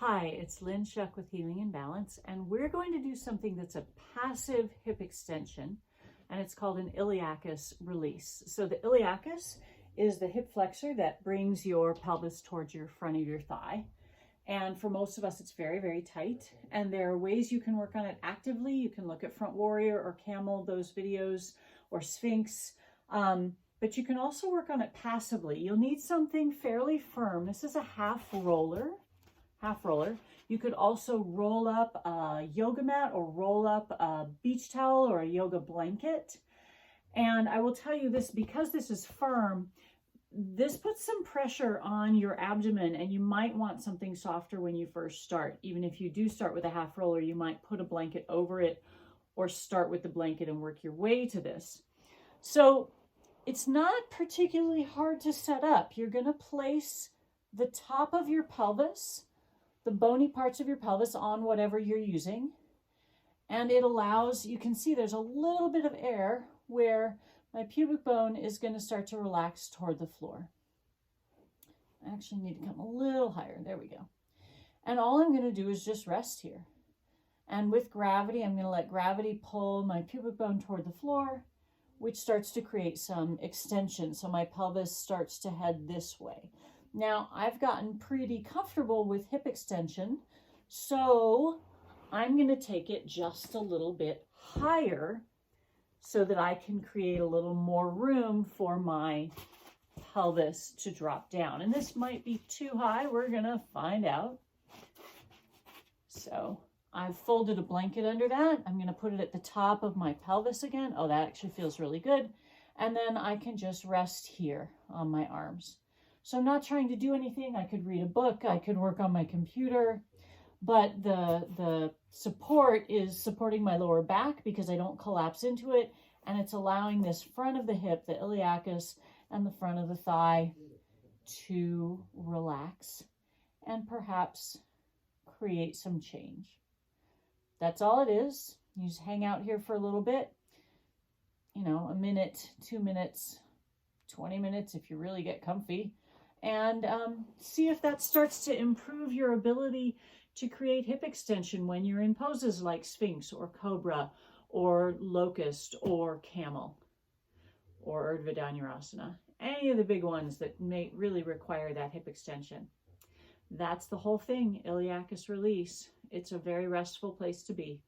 Hi, it's Lynn Shuck with Healing and Balance, and we're going to do something that's a passive hip extension, and it's called an iliacus release. So the iliacus is the hip flexor that brings your pelvis towards your front of your thigh. And for most of us, it's very, very tight. And there are ways you can work on it actively. You can look at Front Warrior or Camel, those videos, or Sphinx. But you can also work on it passively. You'll need something fairly firm. This is a half roller. You could also roll up a yoga mat or roll up a beach towel or a yoga blanket. And I will tell you this, because this is firm, this puts some pressure on your abdomen, and you might want something softer when you first start. Even if you do start with a half roller, you might put a blanket over it or start with the blanket and work your way to this. So it's not particularly hard to set up. You're going to place the top of your pelvis, the bony parts of your pelvis, on whatever you're using. And it allows, you can see there's a little bit of air where my pubic bone is going to start to relax toward the floor. I actually need to come a little higher. There we go. And all I'm going to do is just rest here. And with gravity, I'm going to let gravity pull my pubic bone toward the floor, which starts to create some extension. So my pelvis starts to head this way. Now, I've gotten pretty comfortable with hip extension, so I'm going to take it just a little bit higher so that I can create a little more room for my pelvis to drop down. And this might be too high. We're going to find out. So I've folded a blanket under that. I'm going to put it at the top of my pelvis again. Oh, that actually feels really good. And then I can just rest here on my arms. So I'm not trying to do anything. I could read a book. I could work on my computer. But the support is supporting my lower back because I don't collapse into it. And it's allowing this front of the hip, the iliacus, and the front of the thigh to relax and perhaps create some change. That's all it is. You just hang out here for a little bit, you know, a minute, 2 minutes, 20 minutes if you really get comfy, and see if that starts to improve your ability to create hip extension when you're in poses like Sphinx or Cobra or Locust or Camel or Urdhva Dhanurasana, any of the big ones that may really require that hip extension. That's the whole thing, Iliacus Release. It's a very restful place to be.